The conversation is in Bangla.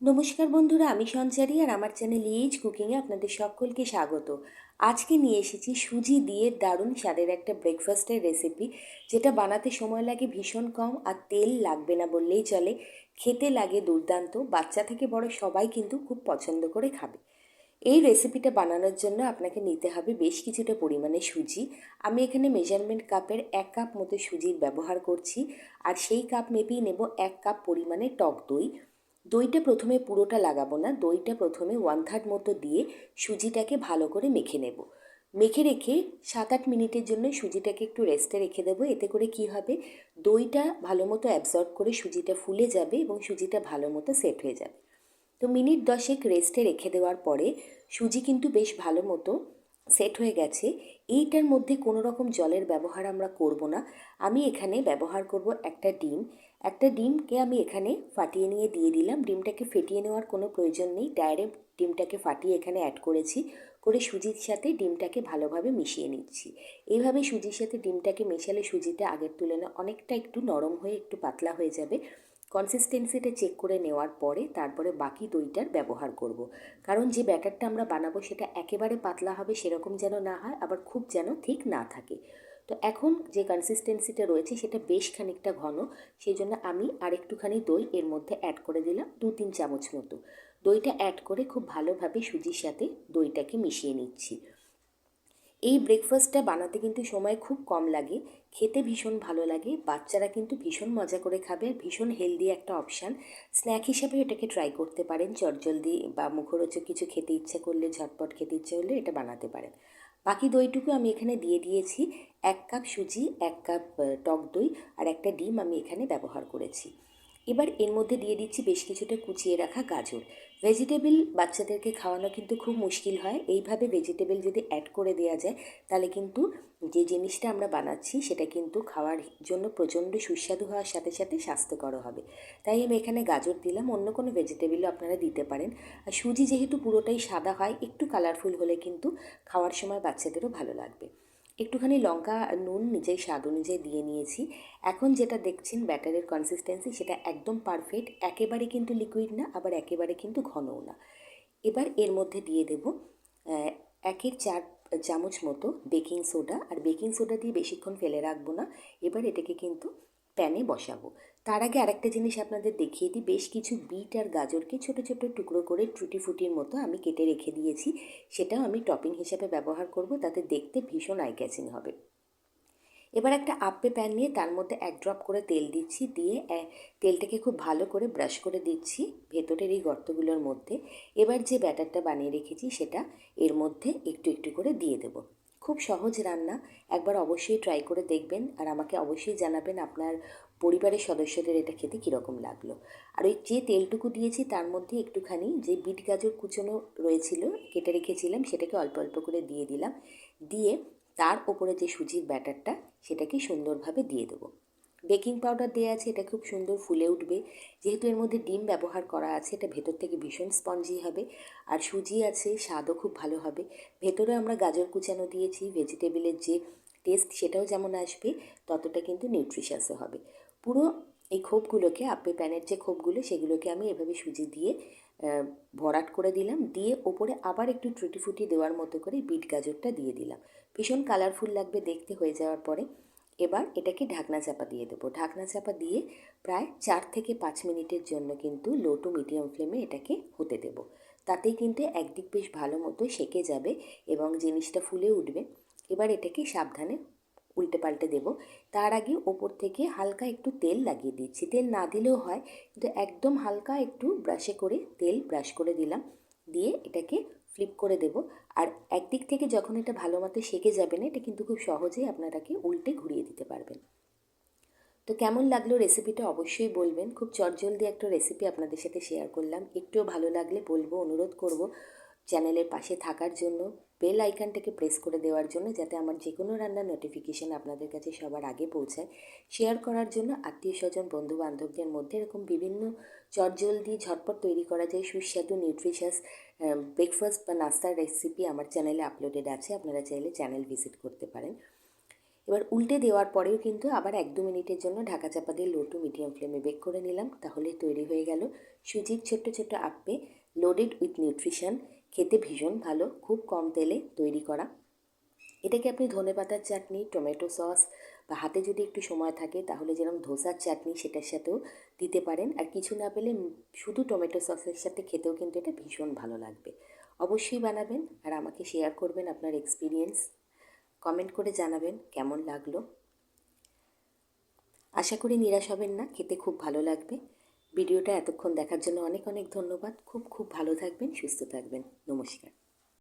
নমস্কার বন্ধুরা, আমি সঞ্চারী আর আমার চ্যানেল ইজ কুকিংয়ে আপনাদের সকলকে স্বাগত। আজকে নিয়ে এসেছি সুজি দিয়ে দারুণ স্বাদের একটা ব্রেকফাস্টের রেসিপি, যেটা বানাতে সময় লাগে ভীষণ কম আর তেল লাগবে না বললেই চলে। খেতে লাগে দুর্দান্ত, বাচ্চা থেকে বড় সবাই কিন্তু খুব পছন্দ করে খাবে। এই রেসিপিটা বানানোর জন্য আপনাকে নিতে হবে বেশ কিছুটা পরিমাণে সুজি। আমি এখানে মেজারমেন্ট কাপের 1 কাপ মতো সুজির ব্যবহার করছি, আর সেই কাপ মেপেই নেব 1 কাপ পরিমাণে টক দই। দইটা প্রথমে পুরোটা লাগাবো না, দইটা প্রথমে 1/3 মতো দিয়ে সুজিটাকে ভালো করে মেখে নেব। মেখে রেখে 7-8 মিনিটের জন্য সুজিটাকে একটু রেস্টে রেখে দেবো। এতে করে কি হবে, দইটা ভালো মতো অ্যাবজর্ব করে সুজিটা ফুলে যাবে এবং সুজিটা ভালো মতো সেট হয়ে যাবে। তো মিনিট 10 রেস্টে রেখে দেওয়ার পরে সুজি কিন্তু বেশ ভালো মতো সেট হয়ে গেছে। এইটার মধ্যে কোনো রকম জলের ব্যবহার আমরা করব না। আমি এখানে ব্যবহার করব একটা ডিম। একটা ডিমকে আমি এখানে ফাটিয়ে নিয়ে দিয়ে দিলাম। ডিমটাকে ফেটিয়ে নেওয়ার কোনো প্রয়োজন নেই, ডাইরেক্ট ডিমটাকে ফাটিয়ে এখানে অ্যাড করেছি। করে সুজির সাথে ডিমটাকে ভালোভাবে মিশিয়ে নিচ্ছি। এইভাবে সুজির সাথে ডিমটাকে মেশালে সুজিটা আগের তুলনায় অনেকটা একটু নরম হয়ে একটু পাতলা হয়ে যাবে। কনসিস্টেন্সিটা চেক করে নেওয়ার পরে তারপরে বাকি দইটার ব্যবহার করব। কারণ যে ব্যাটারটা আমরা বানাবো সেটা একেবারে পাতলা হবে সেরকম যেন না হয়, আবার খুব যেন ঠিক না থাকে। তো এখন যে কনসিস্টেন্সিটা রয়েছে সেটা বেশ খানিকটা ঘন, সেই জন্য আমি আরেকটুখানি দই এর মধ্যে অ্যাড করে দিলাম, 2-3 চামচ মতো। দইটা অ্যাড করে খুব ভালোভাবে সুজির সাথে দইটাকে মিশিয়ে নিচ্ছি। এই ব্রেকফাস্টটা বানাতে কিন্তু সময় খুব কম লাগে, খেতে ভীষণ ভালো লাগে, বাচ্চারা কিন্তু ভীষণ মজা করে খাবে, আর ভীষণ হেলদি একটা অপশান। স্ন্যাক হিসাবে এটাকে ট্রাই করতে পারেন, চটজলদি বা মুখরোচক কিছু খেতে ইচ্ছে করলে, ঝটপট খেতে ইচ্ছে করলে এটা বানাতে পারেন। বাকি দইটুকু আমি এখানে দিয়ে দিয়েছি। 1 কাপ সুজি, 1 কাপ টক দই আর একটা ডিম আমি এখানে ব্যবহার করেছি। এবার এর মধ্যে দিয়ে দিচ্ছি বেশ কিছুটা কুচিয়ে রাখা গাজর। ভেজিটেবল বাচ্চাদেরকে খাওয়ানো কিন্তু খুব মুশকিল হয়, এইভাবে ভেজিটেবল যদি অ্যাড করে দেওয়া যায় তাহলে কিন্তু যে জিনিসটা আমরা বানাচ্ছি সেটা কিন্তু খাওয়ার জন্য প্রচণ্ড সুস্বাদু হওয়ার সাথে সাথে স্বাস্থ্যকর হবে। তাই আমি এখানে গাজর দিলাম, অন্য কোনো ভেজিটেবলও আপনারা দিতে পারেন। আর সুজি যেহেতু পুরোটাই সাদা হয়, একটু কালারফুল হলে কিন্তু খাওয়ার সময় বাচ্চাদেরও ভালো লাগবে। একটুখানি লঙ্কা নুন নিজের স্বাদ অনুযায়ী দিয়ে নিয়েছি। এখন যেটা দেখছেন ব্যাটারের কনসিস্টেন্সি, সেটা একদম পারফেক্ট, একেবারে কিন্তু লিকুইড না, আবার একেবারে কিন্তু ঘনও না। এবার এর মধ্যে দিয়ে দেব 1-4 চামচ মতো বেকিং সোডা, আর বেকিং সোডা দিয়ে বেশিক্ষণ ফেলে রাখবো না। এবার এটাকে কিন্তু প্যানে বসাবো। তার আগে আরেকটা জিনিস আপনাদের দেখিয়ে দিই, বেশ কিছু বিট আর গাজরকে ছোট ছোট টুকরো করে টুটি ফুটির মতো আমি কেটে রেখে দিয়েছি, সেটাও আমি টপিং হিসেবে ব্যবহার করব, তাতে দেখতে ভীষণ আই ক্যাচিং হবে। এবার একটা আপ্পে প্যান নিয়ে তার মধ্যে 1 ড্রপ করে তেল দিচ্ছি, দিয়ে তেলটাকে খুব ভালো করে ব্রাশ করে দিচ্ছি ভেতরের এই গর্তগুলোর মধ্যে। এবার যে ব্যাটারটা বানিয়ে রেখেছি সেটা এর মধ্যে একটু একটু করে দিয়ে দেব। খুব সহজ রান্না, একবার অবশ্যই ট্রাই করে দেখবেন, আর আমাকে অবশ্যই জানাবেন আপনার পরিবারের সদস্যদের এটা খেতে কীরকম লাগলো। আর ওই যে তেলটুকু দিয়েছি তার মধ্যে একটুখানি যে বিট গাজর কুচোনো রয়েছিল, কেটে রেখেছিলাম, সেটাকে অল্প অল্প করে দিয়ে দিলাম। দিয়ে তার ওপরে যে সুজির ব্যাটারটা সেটাকে সুন্দরভাবে দিয়ে দেবো। বেকিং পাউডার দেওয়া আছে, এটা খুব সুন্দর ফুলে উঠবে। যেহেতু এর মধ্যে ডিম ব্যবহার করা আছে, এটা ভেতর থেকে ভীষণ স্পঞ্জি হবে, আর সুজি আছে, স্বাদও খুব ভালো হবে। ভেতরে আমরা গাজর কুচানো দিয়েছি, ভেজিটেবলের যে টেস্ট সেটাও যেমন আসবে, ততটা কিন্তু নিউট্রিশাসও হবে। পুরো এই খোপগুলোকে, আপ্পে প্যানের যে খোপগুলো সেগুলোকে আমি এভাবে সুজি দিয়ে ভরাট করে দিলাম, দিয়ে ওপরে আবার একটু টুটি ফুটি দেওয়ার মতো করে বিট গাজরটা দিয়ে দিলাম। ভীষণ কালারফুল লাগবে দেখতে হয়ে যাওয়ার পরে। এবার এটাকে ঢাকনা চাপা দিয়ে দেবো। ঢাকনা চাপা দিয়ে প্রায় 4 থেকে 5 মিনিটের জন্য কিন্তু লো টু মিডিয়াম ফ্লেমে এটাকে হতে দেব। তাতেই কিন্তু একদিক বেশ ভালো মতো সেঁকে যাবে এবং জিনিসটা ফুলে উঠবে। এবার এটাকে সাবধানে উল্টে পাল্টে দেবো। তার আগে ওপর থেকে হালকা একটু তেল লাগিয়ে দিচ্ছি। তেল না দিলেও হয়, কিন্তু একদম হালকা একটু ব্রাশে করে তেল ব্রাশ করে দিলাম। দিয়ে এটাকে ফ্লিপ করে দেব। আর একদিক থেকে যখন এটা ভালো মতো সেঁকে যাবে না, এটা কিন্তু খুব সহজেই আপনারাকে উল্টে ঘুরিয়ে দিতে পারবেন। তো কেমন লাগলো রেসিপিটা অবশ্যই বলবেন। খুব চটজলদি একটা রেসিপি আপনাদের সাথে শেয়ার করলাম। একটুও ভালো লাগলে বলবো, অনুরোধ করব চ্যানেলের পাশে থাকার জন্য, বেল আইকনটাকে প্রেস করে দেওয়ার জন্য, যাতে আমার যে কোনো রান্নার নোটিফিকেশান আপনাদের কাছে সবার আগে পৌঁছায়। শেয়ার করার জন্য আত্মীয় স্বজন বন্ধু বান্ধবদের মধ্যে। এরকম বিভিন্ন চটজলদি ঝটপট তৈরি করা যায় সুস্বাদু নিউট্রিশাস ব্রেকফাস্ট বা নাস্তার রেসিপি আমার চ্যানেলে আপলোডেড আছে, আপনারা চাইলে চ্যানেল ভিজিট করতে পারেন। এবার উল্টে দেওয়ার পরেও কিন্তু আবার 1-2 মিনিটের জন্য ঢাকা চাপা দিয়ে লো টু মিডিয়াম ফ্লেমে বেক করে নিলাম। তাহলে তৈরি হয়ে গেল সুজির ছোট্ট ছোট্ট আপ্পে, লোডেড উইথ নিউট্রিশন, খেতে ভীষণ ভালো, খুব কম তেলে তৈরি করা। এটাকে আপনি ধনেপাতার চাটনি, টমেটো সস বা হাতে যদি একটু সময় থাকে তাহলে যেরকম ধোসার চাটনি সেটার সাথেও দিতে পারেন। আর কিছু না পেলে শুধু টমেটো সসের সাথে খেতেও কিন্তু এটা ভীষণ ভালো লাগবে। অবশ্যই বানাবেন আর আমাকে শেয়ার করবেন আপনার এক্সপিরিয়েন্স। কমেন্ট করে জানাবেন কেমন লাগলো। আশা করি নিরাশ হবেন না, খেতে খুব ভালো লাগবে। ভিডিওটা এতক্ষণ দেখার জন্য অনেক অনেক ধন্যবাদ। খুব খুব ভালো থাকবেন, সুস্থ থাকবেন। নমস্কার।